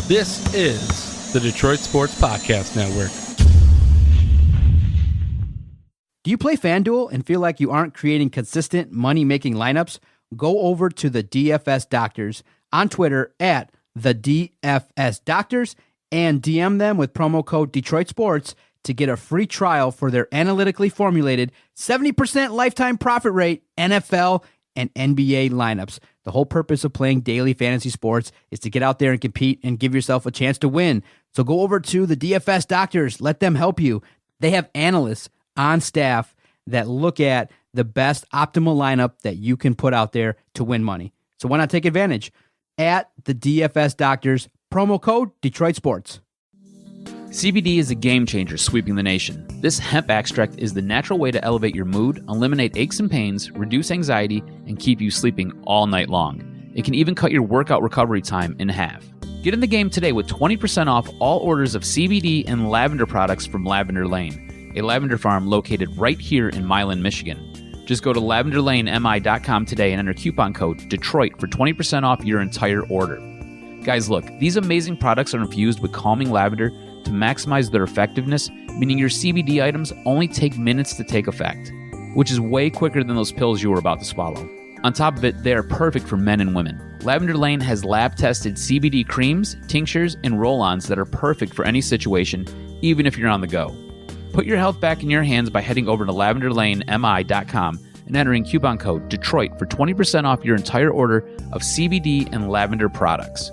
This is the Detroit Sports Podcast Network. Do you play FanDuel and feel like you aren't creating consistent money-making lineups? Go over to the DFS Doctors on Twitter at the DFS Doctors and DM them with promo code Detroit Sports to get a free trial for their analytically formulated 70% lifetime profit rate NFL and NBA lineups. The whole purpose of playing daily fantasy sports is to get out there and compete and give yourself a chance to win. So go over to the DFS Doctors. Let them help you. They have analysts on staff that look at the best optimal lineup that you can put out there to win money. So why not take advantage? At the DFS Doctors, promo code Detroit Sports. CBD is a game changer sweeping the nation. This hemp extract is the natural way to elevate your mood, eliminate aches and pains, reduce anxiety, and keep you sleeping all night long. It can even cut your workout recovery time in half. Get in the game today with 20% off all orders of CBD and lavender products from Lavender Lane, a lavender farm located right here in Milan, Michigan. Just go to lavenderlanemi.com today and enter coupon code Detroit for 20% off your entire order. Guys, look, these amazing products are infused with calming lavender to maximize their effectiveness, meaning your CBD items only take minutes to take effect, which is way quicker than those pills you were about to swallow. On top of it, they are perfect for men and women. Lavender Lane has lab-tested CBD creams, tinctures, and roll-ons that are perfect for any situation, even if you're on the go. Put your health back in your hands by heading over to lavenderlanemi.com and entering coupon code Detroit for 20% off your entire order of CBD and lavender products.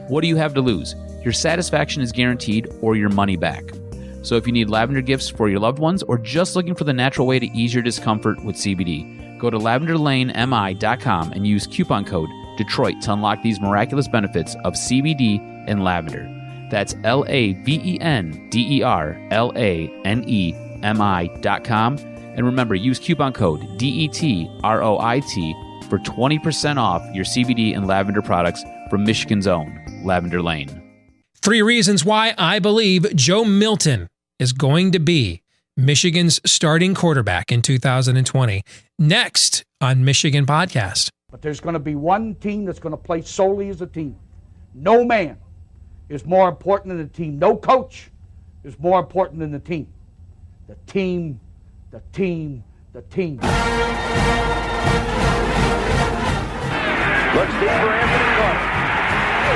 What do you have to lose? Your satisfaction is guaranteed or your money back. So if you need lavender gifts for your loved ones or just looking for the natural way to ease your discomfort with CBD, go to lavenderlanemi.com and use coupon code Detroit to unlock these miraculous benefits of CBD and lavender. That's lavenderlanemi.com. And remember, use coupon code DETROIT for 20% off your CBD and lavender products from Michigan's own Lavender Lane. 3 reasons why I believe Joe Milton is going to be Michigan's starting quarterback in 2020. Next on Michigan Podcast. But there's going to be one team that's going to play solely as a team. No man is more important than the team. No coach is more important than the team. The team, the team, the team. Looks deep for Anthony Clark.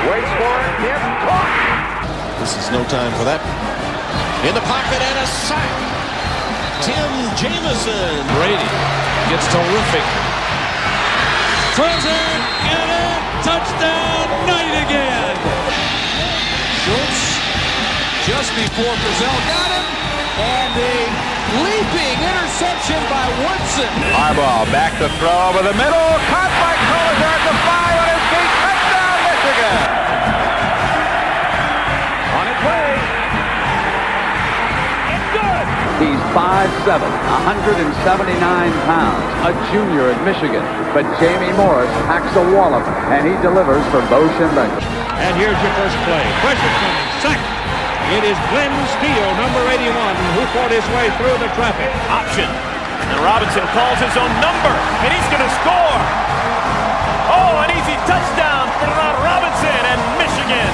Waits for it. Yep, caught. This is no time for that. In the pocket and a sack. Tim Jamison. Brady gets terrific. Throws it and a touchdown. Knight again. Schultz just before Brazil got him. And a leaping interception by Woodson. Arbor back to throw over the middle. Caught by Collier at the 5 on his feet. Touchdown, Michigan. On its way. It's good. He's 5'7", 179 pounds, a junior at Michigan. But Jamie Morris packs a wall of him, and he delivers for Bo Schembechler. And here's your first play. Pressure coming. Sack. It is Glenn Steele, number 81, who fought his way through the traffic. Option. And Robinson calls his own number, and he's going to score. Oh, an easy touchdown for Robinson and Michigan.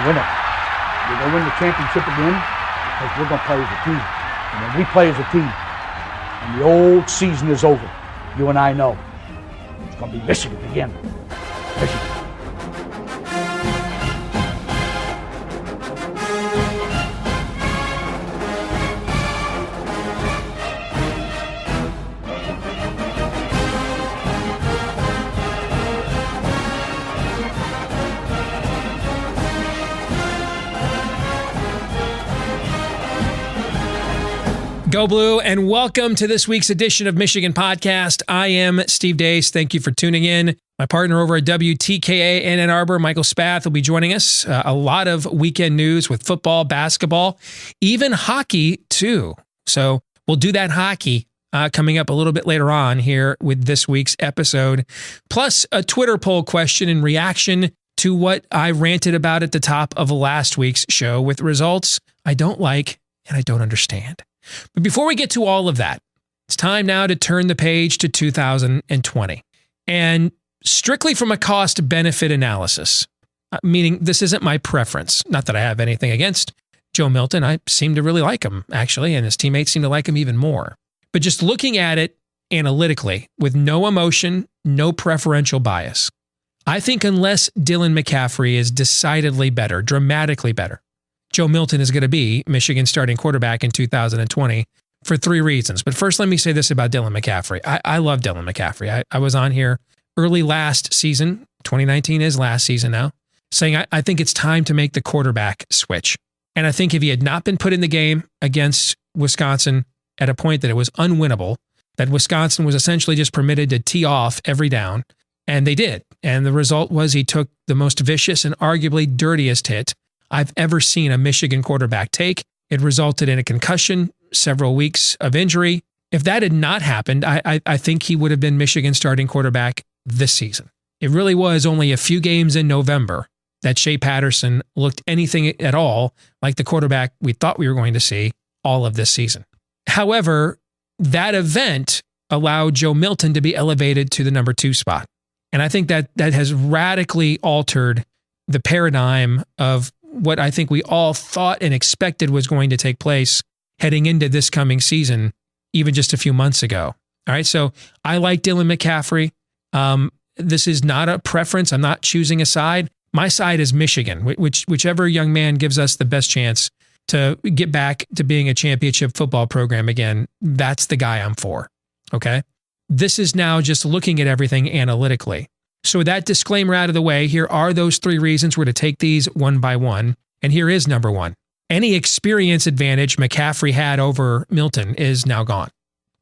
Win it. We're going to win the championship again because we're going to play as a team. And when we play as a team and the old season is over, you and I know it's going to be Michigan again. Michigan. Go Blue, and welcome to this week's edition of Michigan Podcast. I am Steve Deace. Thank you for tuning in. My partner over at WTKA in Ann Arbor, Michael Spath, will be joining us. A lot of weekend news with football, basketball, even hockey too. So we'll do that hockey coming up a little bit later on here with this week's episode. Plus a Twitter poll question in reaction to what I ranted about at the top of last week's show with results I don't like and I don't understand. But before we get to all of that, it's time now to turn the page to 2020. And strictly from a cost-benefit analysis, meaning this isn't my preference. Not that I have anything against Joe Milton. I seem to really like him, actually, and his teammates seem to like him even more. But just looking at it analytically, with no emotion, no preferential bias, I think unless Dylan McCaffrey is decidedly better, dramatically better, Joe Milton is going to be Michigan's starting quarterback in 2020 for 3 reasons. But first, let me say this about Dylan McCaffrey. I love Dylan McCaffrey. I was on here early last season, 2019 is last season now, saying I think it's time to make the quarterback switch. And I think if he had not been put in the game against Wisconsin at a point that it was unwinnable, that Wisconsin was essentially just permitted to tee off every down, and they did. And the result was he took the most vicious and arguably dirtiest hit I've ever seen a Michigan quarterback take. It resulted in a concussion, several weeks of injury. If that had not happened, I think he would have been Michigan's starting quarterback this season. It really was only a few games in November that Shea Patterson looked anything at all like the quarterback we thought we were going to see all of this season. However, that event allowed Joe Milton to be elevated to the number 2 spot. And I think that has radically altered the paradigm of what I think we all thought and expected was going to take place heading into this coming season, even just a few months ago. All right, so I like Dylan McCaffrey. This is not a preference. I'm not choosing a side. My side is Michigan, whichever young man gives us the best chance to get back to being a championship football program again. That's the guy I'm for. Okay. This is now just looking at everything analytically. So with that disclaimer out of the way, here are those 3 reasons. We're to take these one by one. And here is number 1. Any experience advantage McCaffrey had over Milton is now gone.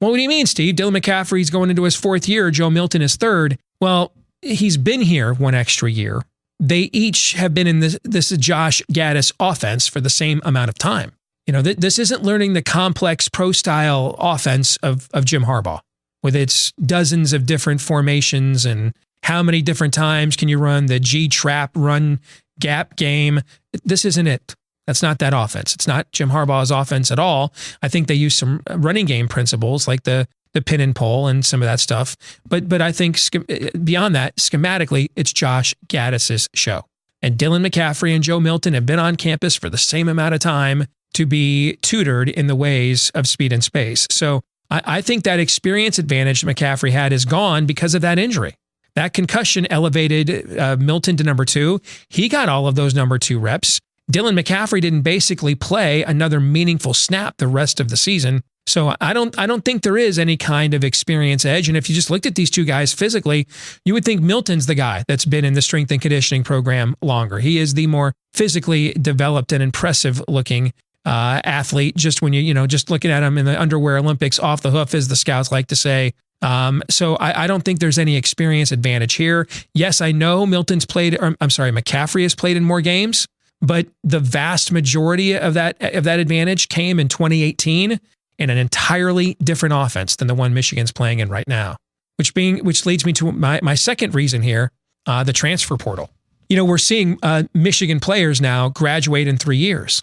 Well, what do you mean, Steve? Dylan McCaffrey's going into his 4th year. Joe Milton is 3rd. Well, he's been here 1 extra year. They each have been in this Josh Gaddis offense for the same amount of time. You know, this isn't learning the complex pro-style offense of Jim Harbaugh, with its dozens of different formations and how many different times can you run the G-trap run gap game. This isn't it. That's not that offense. It's not Jim Harbaugh's offense at all. I think they use some running game principles like the pin and pull and some of that stuff. But I think beyond that, schematically, it's Josh Gaddis's show. And Dylan McCaffrey and Joe Milton have been on campus for the same amount of time to be tutored in the ways of speed and space. So I think that experience advantage McCaffrey had is gone because of that injury. That concussion elevated Milton to number 2. He got all of those number 2 reps. Dylan McCaffrey didn't basically play another meaningful snap the rest of the season. So I don't think there is any kind of experience edge. And if you just looked at these 2 guys physically, you would think Milton's the guy that's been in the strength and conditioning program longer. He is the more physically developed and impressive looking athlete. Just when just looking at him in the underwear Olympics off the hoof, as the scouts like to say. So I don't think there's any experience advantage here. Yes, I know McCaffrey has played in more games, but the vast majority of that advantage came in 2018 in an entirely different offense than the one Michigan's playing in right now. Which leads me to my second reason here, the transfer portal. You know, we're seeing Michigan players now graduate in 3 years.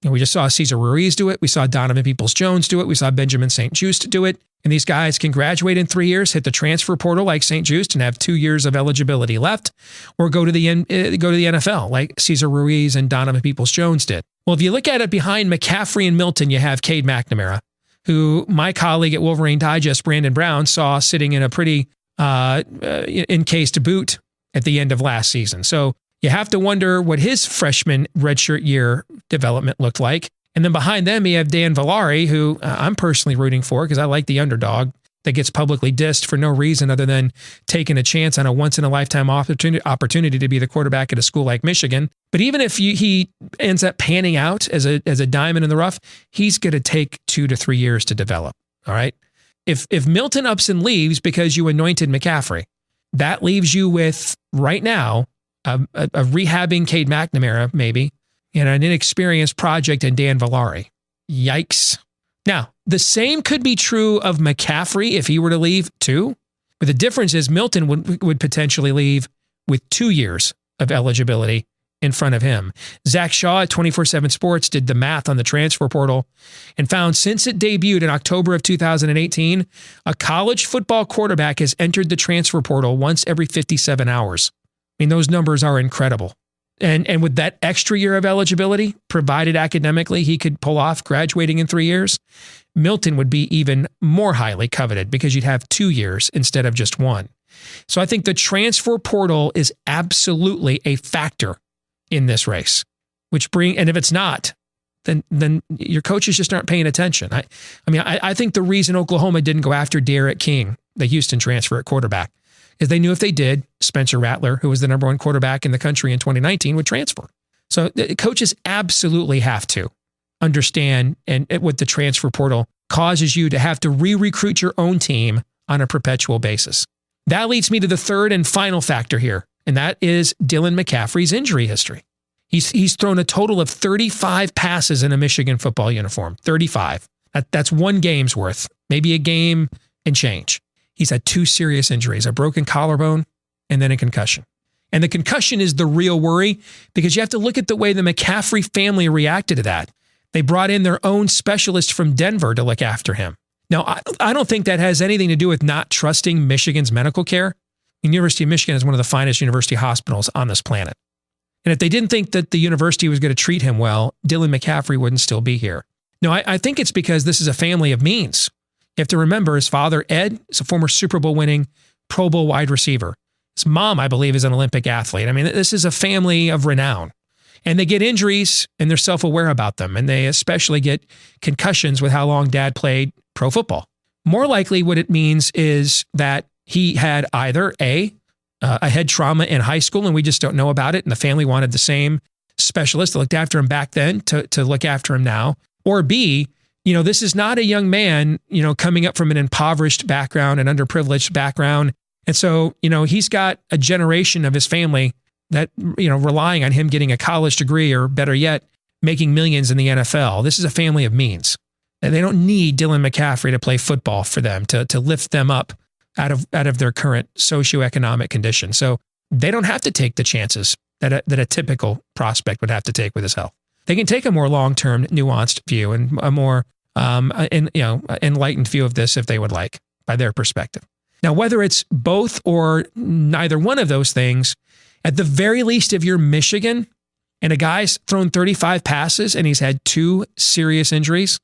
You know, we just saw Cesar Ruiz do it. We saw Donovan Peoples-Jones do it. We saw Benjamin St-Juste do it. And these guys can graduate in 3 years, hit the transfer portal like St-Juste and have 2 years of eligibility left, or go to the NFL like Cesar Ruiz and Donovan Peoples-Jones did. Well, if you look at it behind McCaffrey and Milton, you have Cade McNamara, who my colleague at Wolverine Digest, Brandon Brown, saw sitting in a pretty encased boot at the end of last season. So you have to wonder what his freshman redshirt year development looked like. And then behind them, you have Dan Villari, who I'm personally rooting for because I like the underdog that gets publicly dissed for no reason other than taking a chance on a once-in-a-lifetime opportunity to be the quarterback at a school like Michigan. But even if he ends up panning out as a diamond in the rough, he's going to take 2 to 3 years to develop. All right. If Milton ups and leaves because you anointed McCaffrey, that leaves you with right now a rehabbing Cade McNamara maybe, and an inexperienced project in Dan Villari. Yikes. Now, the same could be true of McCaffrey if he were to leave too. But the difference is Milton would potentially leave with 2 years of eligibility in front of him. Zach Shaw at 24/7 Sports did the math on the transfer portal and found since it debuted in October of 2018, a college football quarterback has entered the transfer portal once every 57 hours. I mean, those numbers are incredible. And with that extra year of eligibility, provided academically he could pull off graduating in 3 years, Milton would be even more highly coveted because you'd have 2 years instead of just 1. So I think the transfer portal is absolutely a factor in this race, and if it's not, then your coaches just aren't paying attention. I think the reason Oklahoma didn't go after Derek King, the Houston transfer at quarterback, is they knew if they did, Spencer Rattler, who was the number 1 quarterback in the country in 2019, would transfer. So coaches absolutely have to understand and what the transfer portal causes you to have to re-recruit your own team on a perpetual basis. That leads me to the third and final factor here, and that is Dylan McCaffrey's injury history. He's thrown a total of 35 passes in a Michigan football uniform. 35. That's 1 game's worth, maybe a game and change. He's had 2 serious injuries, a broken collarbone and then a concussion. And the concussion is the real worry because you have to look at the way the McCaffrey family reacted to that. They brought in their own specialist from Denver to look after him. Now, I don't think that has anything to do with not trusting Michigan's medical care. The University of Michigan is one of the finest university hospitals on this planet. And if they didn't think that the university was going to treat him well, Dylan McCaffrey wouldn't still be here. No, I think it's because this is a family of means. You have to remember his father, Ed, is a former Super Bowl winning Pro Bowl wide receiver. His mom, I believe, is an Olympic athlete. I mean, this is a family of renown. And they get injuries and they're self-aware about them. And they especially get concussions with how long dad played pro football. More likely what it means is that he had either a head trauma in high school and we just don't know about it. And the family wanted the same specialist that looked after him back then to look after him now. Or B, this is not a young man, coming up from an impoverished background, an underprivileged background. And so, he's got a generation of his family that, relying on him getting a college degree or better yet, making millions in the NFL. This is a family of means. And they don't need Dylan McCaffrey to play football for them, to lift them up out of their current socioeconomic condition. So they don't have to take the chances that a typical prospect would have to take with his health. They can take a more long-term, nuanced view and a more enlightened view of this if they would like, by their perspective. Now, whether it's both or neither one of those things, at the very least, if you're Michigan and a guy's thrown 35 passes and he's had 2 serious injuries,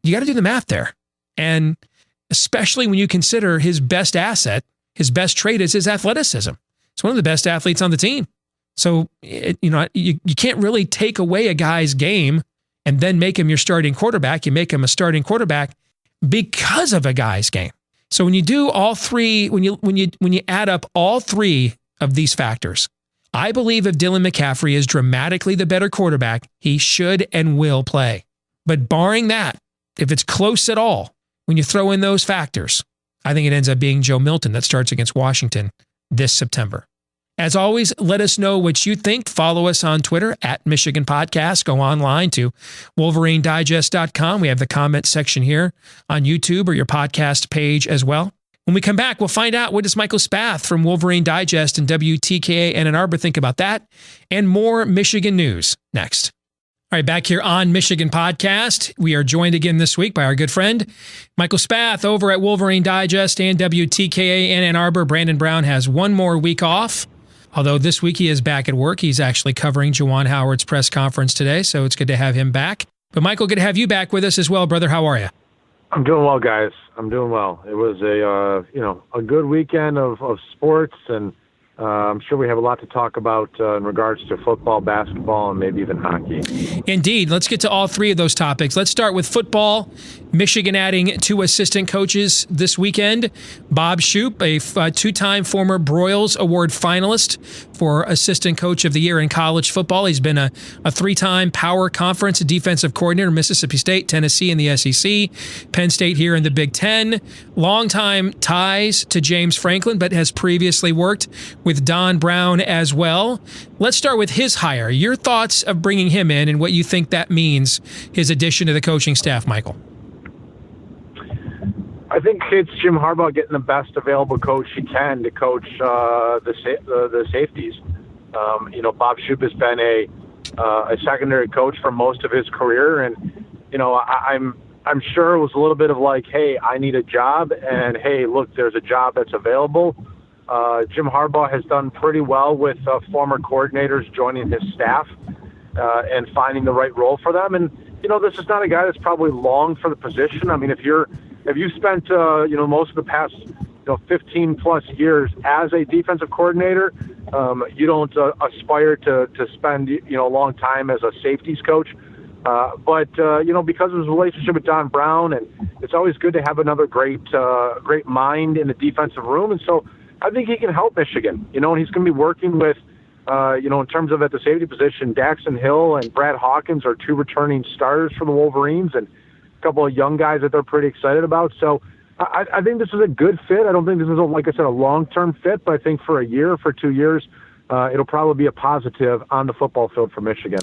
you got to do the math there. And especially when you consider his best asset, his best trait is his athleticism. He's one of the best athletes on the team. So, you can't really take away a guy's game and then make him your starting quarterback. You make him a starting quarterback because of a guy's game. So when you do all 3, when you add up all 3 of these factors, I believe if Dylan McCaffrey is dramatically the better quarterback, he should and will play. But barring that, if it's close at all, when you throw in those factors, I think it ends up being Joe Milton that starts against Washington this September. As always, let us know what you think. Follow us on Twitter at Michigan Podcast. Go online to WolverineDigest.com. We have the comment section here on YouTube or your podcast page as well. When we come back, we'll find out what does Michael Spath from Wolverine Digest and WTKA and Ann Arbor think about that and more Michigan news next. All right, back here on Michigan Podcast. We are joined again this week by our good friend, Michael Spath over at Wolverine Digest and WTKA in Ann Arbor. Brandon Brown has one more week off. Although this week he is back at work. He's actually covering Juwan Howard's press conference today, so it's good to have him back. But Michael, good to have you back with us as well, brother. How are you? I'm doing well, guys. I'm doing well. It was a good weekend of sports, and I'm sure we have a lot to talk about in regards to football, basketball, and maybe even hockey. Indeed. Let's get to all 3 of those topics. Let's start with football. Michigan adding 2 assistant coaches this weekend. Bob Shoop, a 2-time former Broyles Award finalist for Assistant Coach of the Year in college football. He's been a 3-time Power Conference defensive coordinator, Mississippi State, Tennessee in the SEC, Penn State here in the Big Ten. Longtime ties to James Franklin, but has previously worked with Don Brown as well. Let's start with his hire. Your thoughts of bringing him in and what you think that means, his addition to the coaching staff, Michael. I think it's Jim Harbaugh getting the best available coach he can to coach the safeties. Bob Shoop has been a secondary coach for most of his career, and I'm sure it was a little bit of like, hey, I need a job, and hey, look, there's a job that's available. Jim Harbaugh has done pretty well with former coordinators joining his staff and finding the right role for them. And this is not a guy that's probably long for the position. I mean, if you've spent most of the past 15 plus years as a defensive coordinator, you don't aspire to spend a long time as a safeties coach. But because of his relationship with Don Brown, and it's always good to have another great mind in the defensive room. And so I think he can help Michigan, and he's going to be working with, in terms of at the safety position, Daxton Hill and Brad Hawkins are two returning starters for the Wolverines, and a couple of young guys that they're pretty excited about. So I think this is a good fit. I don't think this is, like I said, a long-term fit, but I think for a year, for 2 years, it'll probably be a positive on the football field for Michigan.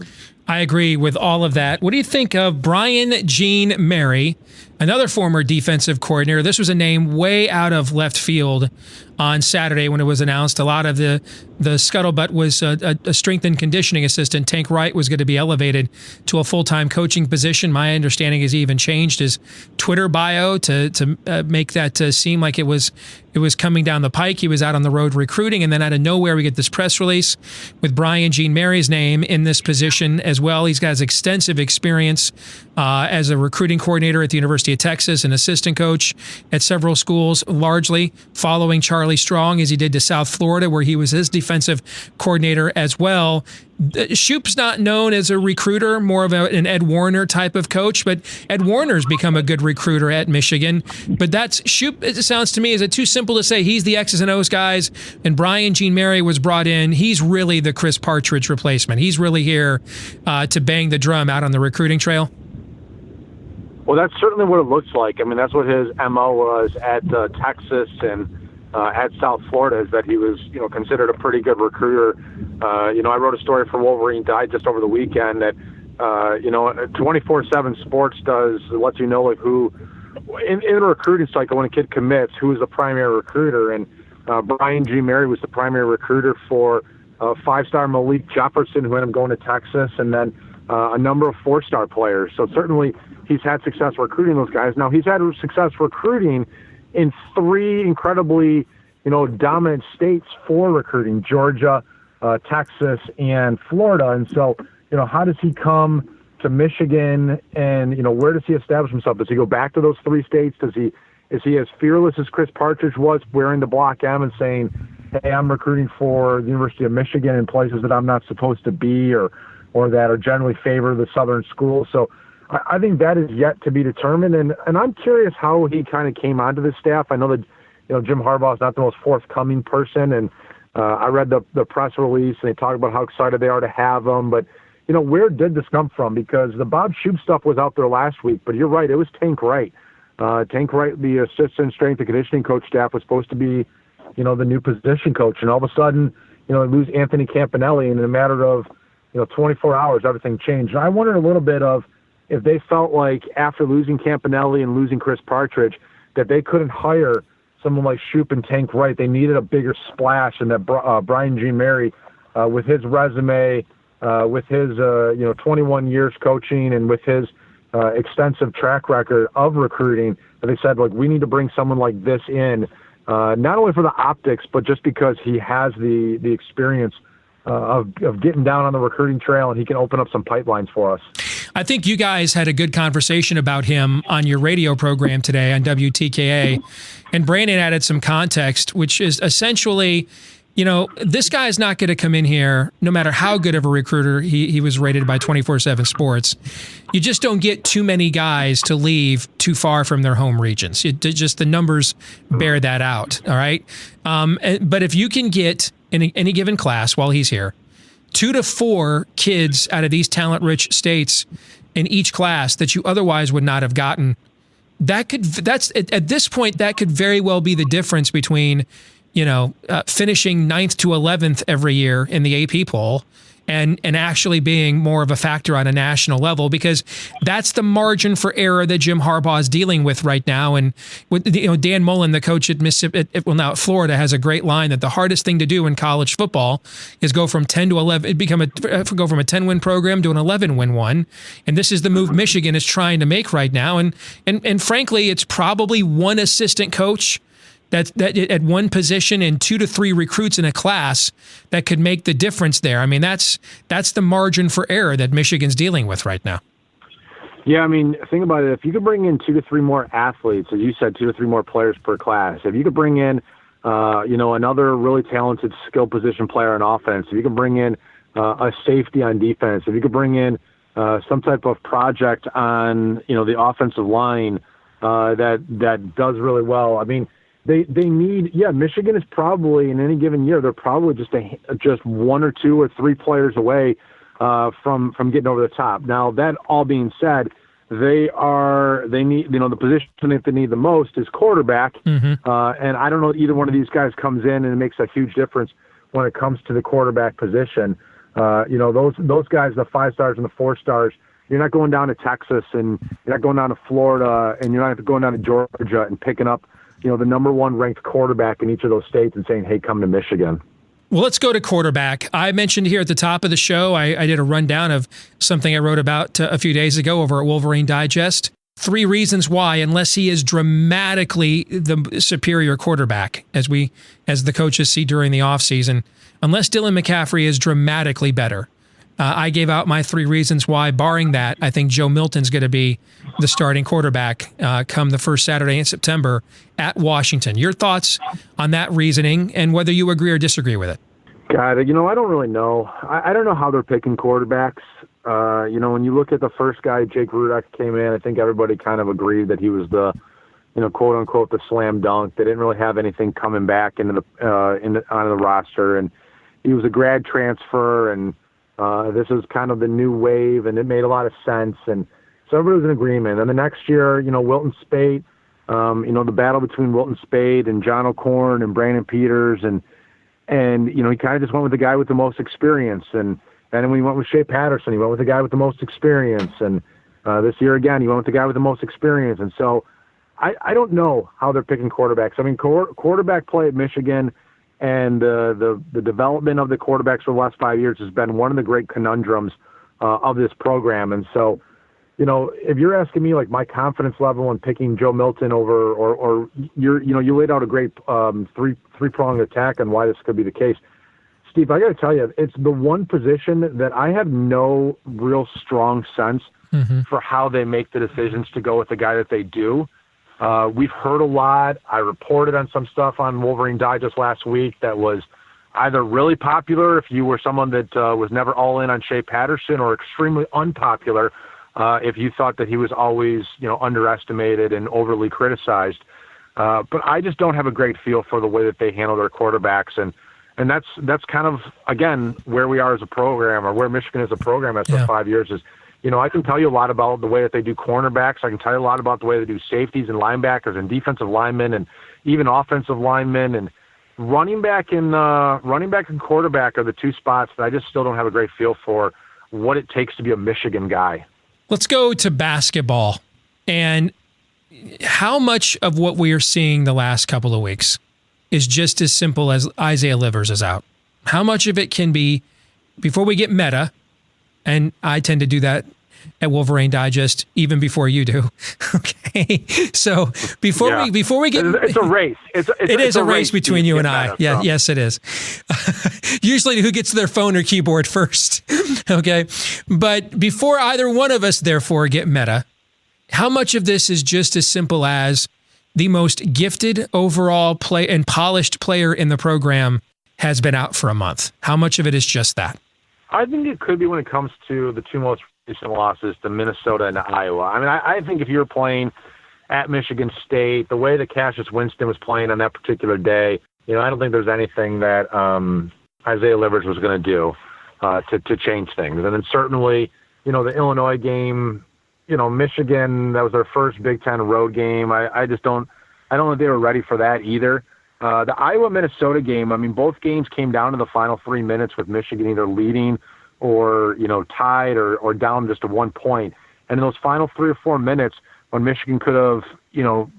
I agree with all of that. What do you think of Brian Jean Mary, another former defensive coordinator? This was a name way out of left field on Saturday when it was announced. A lot of the scuttlebutt was a strength and conditioning assistant. Tank Wright was going to be elevated to a full-time coaching position. My understanding is he even changed his Twitter bio to make that seem like it was coming down the pike. He was out on the road recruiting, and then out of nowhere we get this press release with Brian Jean Mary's name in this position as well. He's got extensive experience as a recruiting coordinator at the University of Texas, an assistant coach at several schools, largely following Charlie Strong as he did to South Florida, where he was his defensive coordinator as well. Shoop's not known as a recruiter, more of an Ed Warner type of coach, but Ed Warner's become a good recruiter at Michigan. But that's Shoop, it sounds to me, is it too simple to say he's the X's and O's guys and Brian Jean Mary was brought in? He's really the Chris Partridge replacement. He's really here to bang the drum out on the recruiting trail. Well, that's certainly what it looks like. I mean, that's what his MO was at Texas and at South Florida, is that he was, considered a pretty good recruiter. I wrote a story for Wolverine Digest over the weekend that, 24/7 Sports lets you know like who, in a recruiting cycle when a kid commits, who is the primary recruiter. And Brian G. Mary was the primary recruiter for five-star Malik Jefferson, who ended up going to Texas, and then a number of four-star players. So certainly he's had success recruiting those guys. Now, he's had success recruiting in three incredibly, dominant states for recruiting: Georgia, Texas, and Florida. And so, how does he come to Michigan, and where does he establish himself? Does he go back to those three states? Is he as fearless as Chris Partridge was, wearing the Block M and saying, "Hey, I'm recruiting for the University of Michigan in places that I'm not supposed to be, or that are generally favor the Southern schools?" So I think that is yet to be determined, and I'm curious how he kind of came onto this staff. I know that Jim Harbaugh is not the most forthcoming person, and I read the press release, and they talk about how excited they are to have him. But where did this come from? Because the Bob Shoop stuff was out there last week, but you're right, it was Tank Wright. Tank Wright, the assistant strength and conditioning coach staff, was supposed to be the new position coach, and all of a sudden they lose Anthony Campanelli, and in a matter of 24 hours everything changed. And I wondered a little bit of if they felt like after losing Campanelli and losing Chris Partridge that they couldn't hire someone like Shoop and Tank Wright. They needed a bigger splash, and that Brian G. Mary, with his resume, with his 21 years coaching, and with his extensive track record of recruiting, that they said, like, we need to bring someone like this in, not only for the optics, but just because he has the experience of getting down on the recruiting trail, and he can open up some pipelines for us. I think you guys had a good conversation about him on your radio program today on WTKA, and Brandon added some context, which is essentially, this guy is not going to come in here, no matter how good of a recruiter he was rated by 24/7 Sports. You just don't get too many guys to leave too far from their home regions. Just the numbers bear that out, all right? But if you can get, in any given class while he's here, 2 to 4 kids out of these talent-rich states in each class that you otherwise would not have gotten, that's at this point, that could very well be the difference between finishing 9th to 11th every year in the AP poll and actually being more of a factor on a national level, because that's the margin for error that Jim Harbaugh is dealing with right now. And with, Dan Mullen, the coach at Mississippi, now at Florida, has a great line that the hardest thing to do in college football is go from 10 to 11, go from a 10-win program to an 11-win one. And this is the move Michigan is trying to make right now. And frankly, it's probably one assistant coach that at one position and 2 to 3 recruits in a class that could make the difference there. I mean, that's the margin for error that Michigan's dealing with right now. Yeah, I mean, think about it. If you could bring in 2 to 3 more athletes, as you said, 2 to 3 more players per class, if you could bring in, another really talented skill position player on offense, if you could bring in a safety on defense, if you could bring in some type of project on, the offensive line that does really well. I mean, They need, Michigan is probably, in any given year, they're probably just 1 or 2 or 3 players away from getting over the top. Now, that all being said, they need, the position that they need the most is quarterback. Mm-hmm. And I don't know either one of these guys comes in and it makes a huge difference when it comes to the quarterback position. Those guys, the 5 stars and the 4 stars, you're not going down to Texas and you're not going down to Florida and you're not going down to Georgia and picking up the number 1 ranked quarterback in each of those states and saying, hey, come to Michigan. Well, let's go to quarterback. I mentioned here at the top of the show, I did a rundown of something I wrote about a few days ago over at Wolverine Digest. 3 reasons why, unless he is dramatically the superior quarterback, as the coaches see during the offseason, unless Dylan McCaffrey is dramatically better. I gave out my 3 reasons why. Barring that, I think Joe Milton's going to be the starting quarterback come the first Saturday in September at Washington. Your thoughts on that reasoning and whether you agree or disagree with it? God, I don't really know. I don't know how they're picking quarterbacks. When you look at the first guy, Jake Rudock came in, I think everybody kind of agreed that he was the, quote unquote, the slam dunk. They didn't really have anything coming back onto the roster, and he was a grad transfer, and this is kind of the new wave, and it made a lot of sense, and so everybody was in agreement. And the next year, Wilton Spate, the battle between Wilton Spate and John O'Korn and Brandon Peters, and he kind of just went with the guy with the most experience, and then when he went with Shea Patterson, he went with the guy with the most experience, and this year again, he went with the guy with the most experience, and so I don't know how they're picking quarterbacks. I mean, quarterback play at Michigan and the development of the quarterbacks for the last 5 years has been one of the great conundrums of this program. And so, if you're asking me like my confidence level in picking Joe Milton over, or you laid out a great three-pronged attack on why this could be the case. Steve, I got to tell you, it's the one position that I have no real strong sense for how they make the decisions to go with the guy that they do. We've heard a lot. I reported on some stuff on Wolverine Digest last week that was either really popular if you were someone that was never all in on Shea Patterson, or extremely unpopular if you thought that he was always, underestimated and overly criticized. But I just don't have a great feel for the way that they handle their quarterbacks. And that's kind of, again, where we are as a program, or where Michigan is a program after 5 years is, I can tell you a lot about the way that they do cornerbacks. I can tell you a lot about the way they do safeties and linebackers and defensive linemen and even offensive linemen, and running back and quarterback are the 2 spots that I just still don't have a great feel for what it takes to be a Michigan guy. Let's go to basketball. And how much of what we are seeing the last couple of weeks is just as simple as Isaiah Livers is out? How much of it can be, before we get meta, and I tend to do that at Wolverine Digest even before you do. Okay, so before we get, it's a race. It is a race between you and I. Yeah, yes, it is. Usually, who gets their phone or keyboard first? Okay, but before either one of us, therefore, get meta, how much of this is just as simple as the most gifted overall play and polished player in the program has been out for a month? How much of it is just that? I think it could be when it comes to the 2 most recent losses to Minnesota and Iowa. I mean, I think if you're playing at Michigan State, the way that Cassius Winston was playing on that particular day, I don't think there's anything that Isaiah Livers was going to do to change things. And then certainly, the Illinois game, Michigan, that was their first Big Ten road game. I don't think they were ready for that either. The Iowa-Minnesota game, I mean, both games came down to the final 3 minutes with Michigan either leading or, tied or down just to 1 point. And in those final 3 or 4 minutes, when Michigan could have,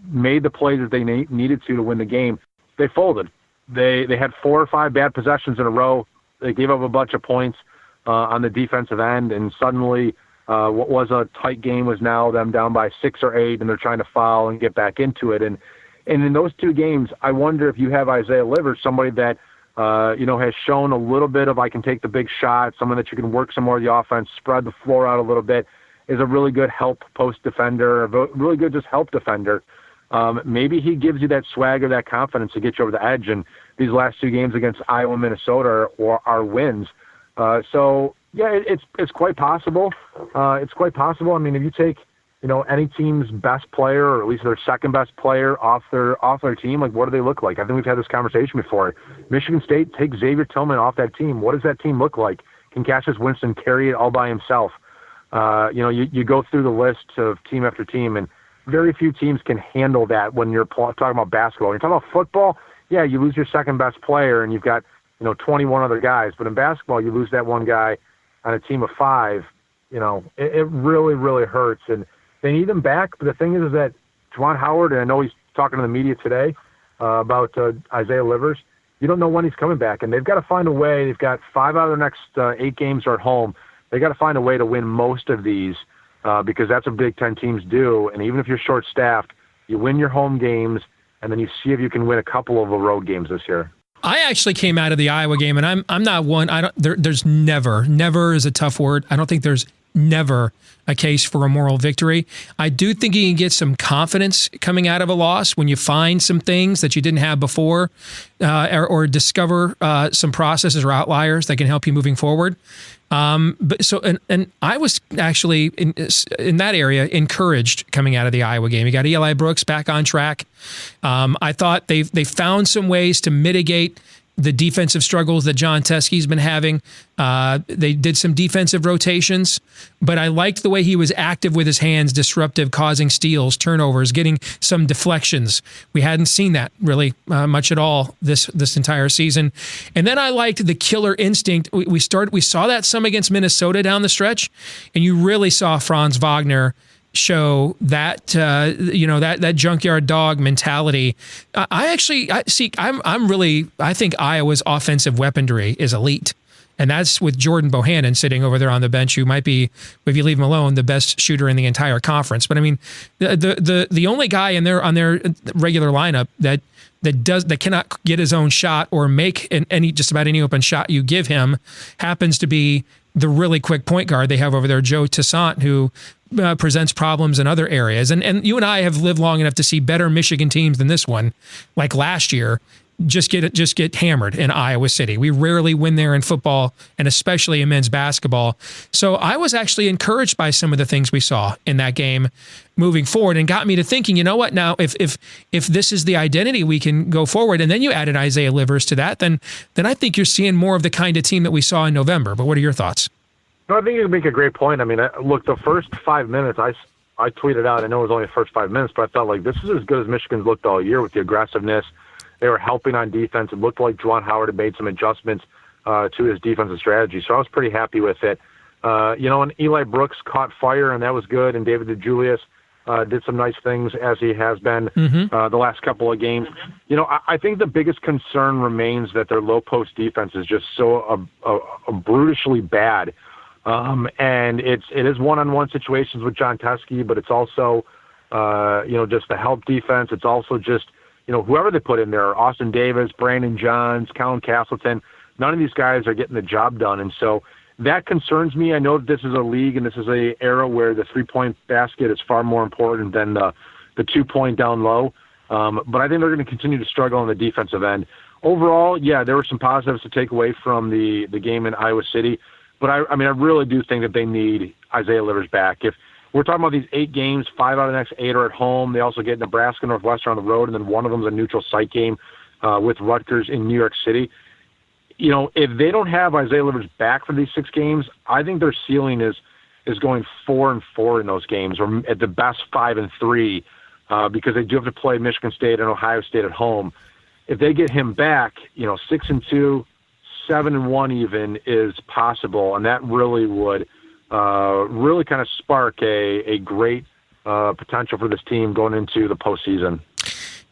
made the plays that they needed to win the game, they folded. They had 4 or 5 bad possessions in a row. They gave up a bunch of points on the defensive end, and suddenly what was a tight game was now them down by 6 or 8, and they're trying to foul and get back into it. And in those 2 games, I wonder if you have Isaiah Livers, somebody that has shown a little bit of I can take the big shot, someone that you can work some more of the offense, spread the floor out a little bit, is a really good help post defender, a really good just help defender. Maybe he gives you that swagger, that confidence to get you over the edge. And these last 2 games against Iowa and Minnesota are wins. So, yeah, it's quite possible. It's quite possible. I mean, if you take, any team's best player, or at least their second best player off their team, like, what do they look like? I think we've had this conversation before. Michigan State, take Xavier Tillman off that team. What does that team look like? Can Cassius Winston carry it all by himself? You go through the list of team after team, and very few teams can handle that when you're talking about basketball. When you're talking about football, yeah, you lose your second best player and you've got, 21 other guys. But in basketball, you lose that one guy on a team of 5. It really, really hurts. And they need him back. But the thing is that Juwan Howard, and I know he's talking to the media today about Isaiah Livers, you don't know when he's coming back. And they've got to find a way. They've got 5 out of the next 8 games are at home. They got to find a way to win most of these because that's what Big Ten teams do. And even if you're short-staffed, you win your home games, and then you see if you can win a couple of the road games this year. I actually came out of the Iowa game, and I'm not one. There's never is a tough word. I don't think there's never a case for a moral victory. I do think you can get some confidence coming out of a loss when you find some things that you didn't have before, or discover some processes or outliers that can help you moving forward. And I was actually in that area encouraged coming out of the Iowa game. You got Eli Brooks back on track. I thought they found some ways to mitigate the defensive struggles that John Teskey's been having. They did some defensive rotations, but I liked the way he was active with his hands, disruptive, causing steals, turnovers, getting some deflections. We hadn't seen that really much at all this entire season. And then I liked the killer instinct. We saw that some against Minnesota down the stretch, and you really saw Franz Wagner show that that junkyard dog mentality. I think Iowa's offensive weaponry is elite, and that's with Jordan Bohannon sitting over there on the bench, who might be, if you leave him alone, the best shooter in the entire conference. But I mean, the only guy on their regular lineup that cannot get his own shot or make just about any open shot you give him happens to be the really quick point guard they have over there, Joe Toussaint, who presents problems in other areas. And you and I have lived long enough to see better Michigan teams than this one, like last year, just get hammered in Iowa City. We rarely win there in football, and especially in men's basketball. So I was actually encouraged by some of the things we saw in that game moving forward, and got me to thinking, you know what, now if this is the identity, we can go forward. And then you added Isaiah Livers to that, then I think you're seeing more of the kind of team that we saw in November. But what are your thoughts? No, I think you make a great point. I mean, look, the first 5 minutes, I tweeted out, I know it was only the first 5 minutes, but I thought, like, this is as good as Michigan's looked all year with the aggressiveness. They were helping on defense. It looked like Juwan Howard had made some adjustments to his defensive strategy, so I was pretty happy with it. And Eli Brooks caught fire, and that was good, and David DeJulius did some nice things, as he has been the last couple of games. I think the biggest concern remains that their low-post defense is just so brutishly bad. And it is one-on-one situations with John Teskey, but it's also, just the help defense. It's also just, whoever they put in there, Austin Davis, Brandon Johns, Colin Castleton, none of these guys are getting the job done. And so that concerns me. I know that this is a league and this is an era where the 3-point basket is far more important than the 2-point down low. But I think they're going to continue to struggle on the defensive end. Overall, yeah, there were some positives to take away from the game in Iowa City. But I really do think that they need Isaiah Livers back. If we're talking about these 8 games, 5 out of the next 8 are at home. They also get Nebraska, Northwestern on the road, and then one of them is a neutral site game with Rutgers in New York City. If they don't have Isaiah Livers back for these 6 games, I think their ceiling is going 4-4 in those games, or at the best 5-3, because they do have to play Michigan State and Ohio State at home. If they get him back, 6-2, 7-1 even is possible, and that really would really kind of spark a great potential for this team going into the postseason.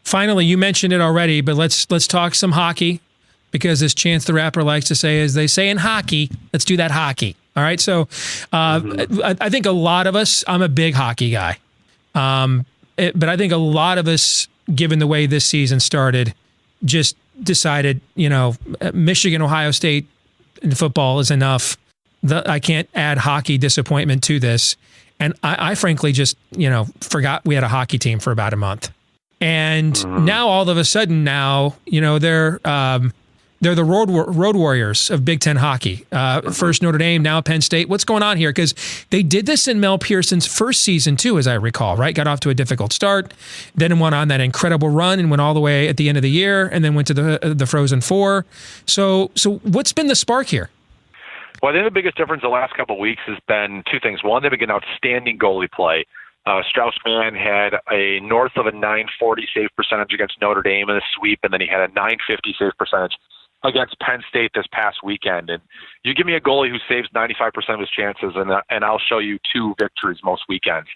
Finally, you mentioned it already, but let's talk some hockey, because as Chance the Rapper likes to say, as they say in hockey, let's do that hockey. All right, so I think a lot of us, I'm a big hockey guy, but I think a lot of us, given the way this season started, just decided, Michigan, Ohio State in football is enough. I can't add hockey disappointment to this. And I frankly just, forgot we had a hockey team for about a month. And now all of a sudden they're the road warriors of Big Ten hockey. First Notre Dame, now Penn State. What's going on here? Because they did this in Mel Pearson's first season too, as I recall, right? Got off to a difficult start, then went on that incredible run and went all the way at the end of the year, and then went to the Frozen Four. So what's been the spark here? Well, I think the biggest difference the last couple of weeks has been two things. One, they've been outstanding goalie play. Strauss-Mann had a north of a 940 save percentage against Notre Dame in a sweep, and then he had a 950 save percentage against Penn State this past weekend. And you give me a goalie who saves 95% of his chances, and I'll show you 2 victories most weekends.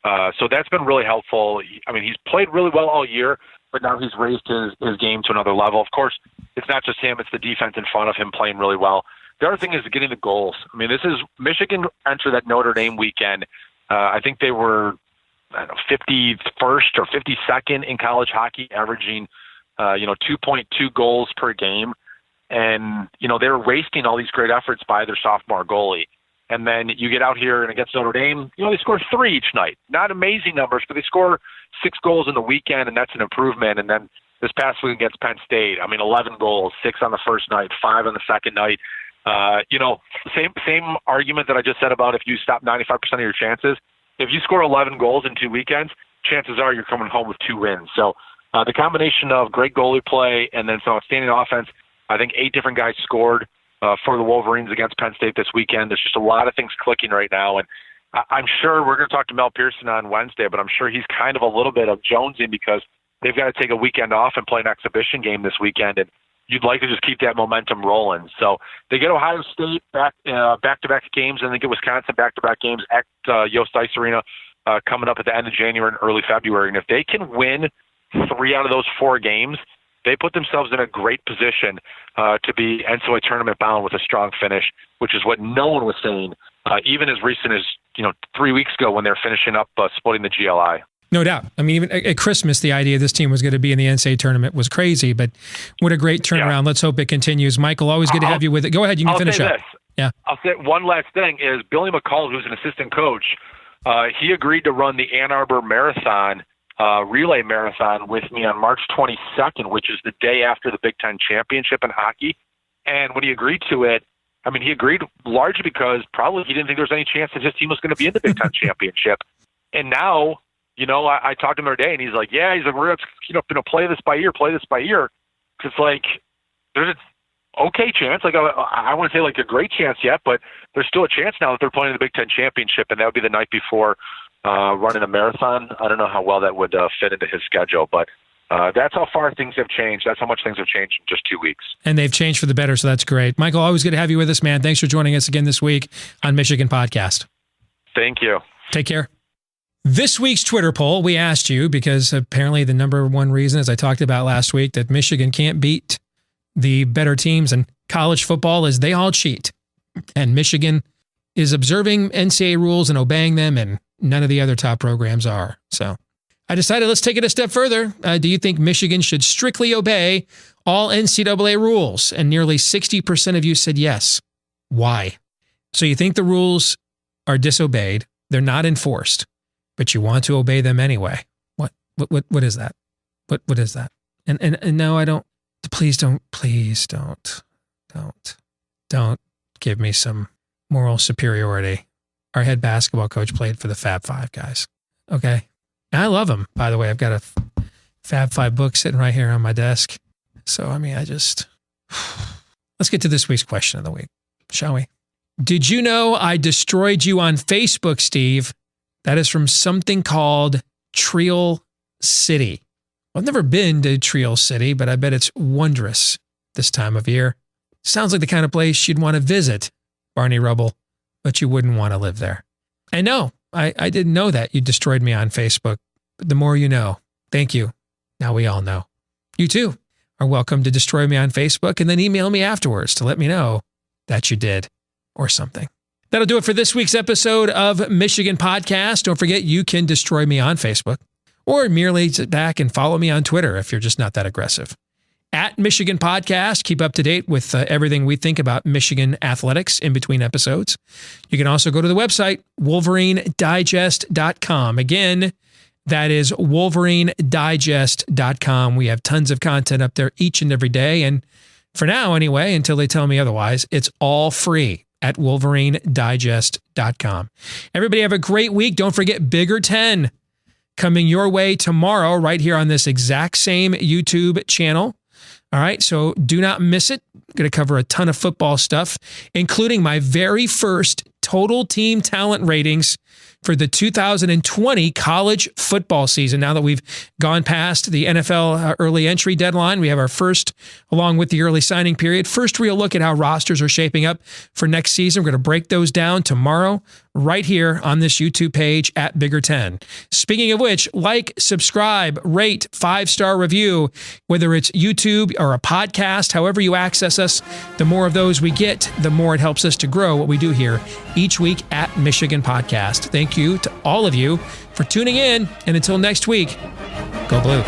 So that's been really helpful. I mean, he's played really well all year, but now he's raised his game to another level. Of course, it's not just him, it's the defense in front of him playing really well. The other thing is getting the goals. I mean, this is Michigan entered that Notre Dame weekend. I think they were 51st or 52nd in college hockey, averaging 2.2 goals per game. And, they were wasting all these great efforts by their sophomore goalie. And then you get out here and against Notre Dame, they score 3 each night. Not amazing numbers, but they score 6 goals in the weekend, and that's an improvement. And then this past week against Penn State, 11 goals, 6 on the first night, 5 on the second night. Same argument that I just said about if you stop 95% of your chances. If you score 11 goals in 2 weekends, chances are you're coming home with 2 wins. So the combination of great goalie play and then some outstanding offense, I think 8 different guys scored for the Wolverines against Penn State this weekend. There's just a lot of things clicking right now. And I'm sure we're going to talk to Mel Pearson on Wednesday, but I'm sure he's kind of a little bit of jonesing because they've got to take a weekend off and play an exhibition game this weekend. And you'd like to just keep that momentum rolling. So they get Ohio State back-to-back games, and they get Wisconsin back-to-back games at Yost Ice Arena coming up at the end of January and early February. And if they can win 3 out of those 4 games, they put themselves in a great position to be NCAA tournament bound with a strong finish, which is what no one was saying, even as recent as 3 weeks ago when they were finishing up splitting the GLI. No doubt. I mean, even at Christmas, the idea this team was going to be in the NCAA tournament was crazy, but what a great turnaround. Yeah. Let's hope it continues. Michael, always good to have you with it. Go ahead. You can finish up. Yeah. I'll say one last thing is Billy McCall, who's an assistant coach, he agreed to run the Ann Arbor Marathon, relay marathon with me on March 22nd, which is the day after the Big Ten championship in hockey. And when he agreed to it, he agreed largely because probably he didn't think there was any chance that his team was going to be in the Big Ten championship. And now, I talked to him the other day, and he's like, we're going to play this by ear. Because, there's an okay chance. I wouldn't say a great chance yet, but there's still a chance now that they're playing the Big Ten championship, and that would be the night before running a marathon. I don't know how well that would fit into his schedule, but that's how far things have changed. That's how much things have changed in just 2 weeks. And they've changed for the better, so that's great. Michael, always good to have you with us, man. Thanks for joining us again this week on Michigan Podcast. Thank you. Take care. This week's Twitter poll, we asked you because apparently the number one reason, as I talked about last week, that Michigan can't beat the better teams in college football is they all cheat. And Michigan is observing NCAA rules and obeying them, and none of the other top programs are. So I decided let's take it a step further. Do you think Michigan should strictly obey all NCAA rules? And nearly 60% of you said yes. Why? So you think the rules are disobeyed, they're not enforced, but you want to obey them anyway. What is that? What is that? And no, I don't. Please don't give me some moral superiority. Our head basketball coach played for the Fab Five, guys. Okay. And I love him, by the way. I've got a Fab Five book sitting right here on my desk. So, let's get to this week's question of the week, shall we? Did you know I destroyed you on Facebook, Steve? That is from something called Trial City. I've never been to Trial City, but I bet it's wondrous this time of year. Sounds like the kind of place you'd want to visit, Barney Rubble, but you wouldn't want to live there. And no, I didn't know that. You destroyed me on Facebook. But the more you know. Thank you. Now we all know. You too are welcome to destroy me on Facebook and then email me afterwards to let me know that you did or something. That'll do it for this week's episode of Michigan Podcast. Don't forget, you can destroy me on Facebook or merely sit back and follow me on Twitter if you're just not that aggressive. At Michigan Podcast, keep up to date with everything we think about Michigan athletics in between episodes. You can also go to the website, WolverineDigest.com. Again, that is WolverineDigest.com. We have tons of content up there each and every day. And for now, anyway, until they tell me otherwise, it's all free at WolverineDigest.com. Everybody have a great week. Don't forget Bigger 10 coming your way tomorrow right here on this exact same YouTube channel. All right, so do not miss it. I'm going to cover a ton of football stuff, including my very first total team talent ratings for the 2020 college football season. Now that we've gone past the NFL early entry deadline, we have our first, along with the early signing period, first real look at how rosters are shaping up for next season. We're going to break those down tomorrow right here on this YouTube page at Bigger 10. Speaking of which, like, subscribe, rate, 5-star review, whether it's YouTube or a podcast, however you access us, the more of those we get, the more it helps us to grow what we do here each week at Michigan Podcast. Thank you to all of you for tuning in, and until next week, go Blue.